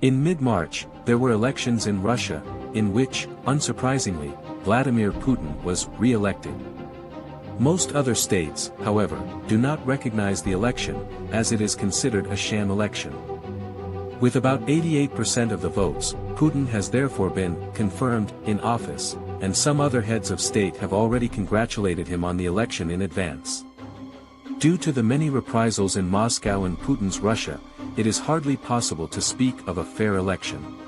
In mid-March, there were elections in Russia, in which, unsurprisingly, Vladimir Putin was re-elected. Most other states, however, do not recognize the election, as it is considered a sham election. With about 88% of the votes, Putin has therefore been confirmed in office, and some other heads of state have already congratulated him on the election in advance. Due to the many reprisals in Moscow and Putin's Russia, it is hardly possible to speak of a fair election.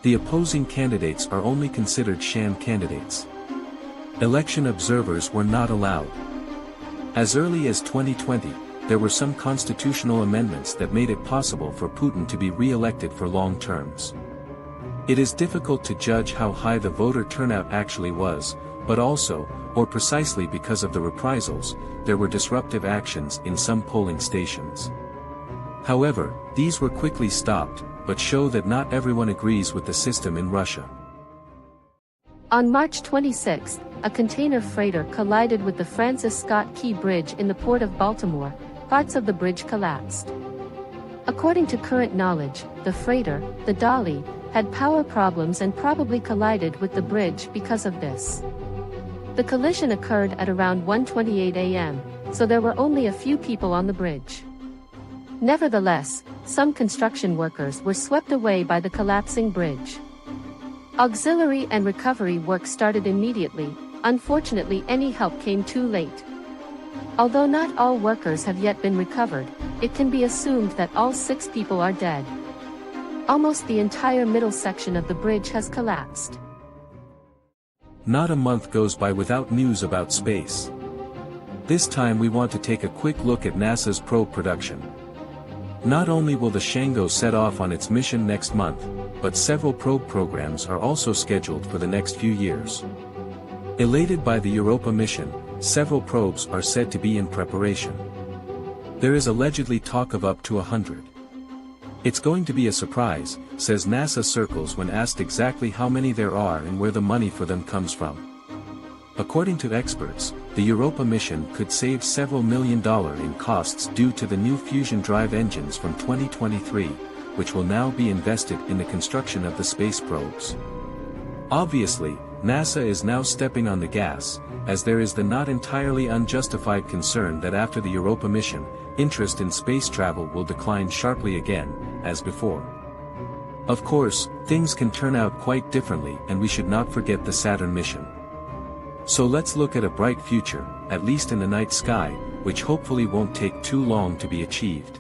The opposing candidates are only considered sham candidates. Election observers were not allowed. As early as 2020, there were some constitutional amendments that made it possible for Putin to be re-elected for long terms. It is difficult to judge how high the voter turnout actually was, but also, or precisely because of the reprisals, there were disruptive actions in some polling stations. However, these were quickly stopped, but show that not everyone agrees with the system in Russia. On March 26, a container freighter collided with the Francis Scott Key Bridge in the port of Baltimore. Parts of the bridge collapsed. According to current knowledge, the freighter, the Dolly, had power problems and probably collided with the bridge because of this. The collision occurred at around 1:28 a.m., so there were only a few people on the bridge. Nevertheless, some construction workers were swept away by the collapsing bridge. Auxiliary and recovery work started immediately. Unfortunately, any help came too late. Although not all workers have yet been recovered, it can be assumed that all 6 people are dead. Almost the entire middle section of the bridge has collapsed. Not a month goes by without news about space. This time we want to take a quick look at NASA's probe production. Not only will the Shango set off on its mission next month, but several probe programs are also scheduled for the next few years. Elated by the Europa mission, several probes are said to be in preparation. There is allegedly talk of up to 100. It's going to be a surprise, says NASA circles when asked exactly how many there are and where the money for them comes from. According to experts, the Europa mission could save several $1 million in costs due to the new fusion drive engines from 2023, which will now be invested in the construction of the space probes. Obviously, NASA is now stepping on the gas, as there is the not entirely unjustified concern that after the Europa mission, interest in space travel will decline sharply again, as before. Of course, things can turn out quite differently, and we should not forget the Saturn mission. So let's look at a bright future, at least in the night sky, which hopefully won't take too long to be achieved.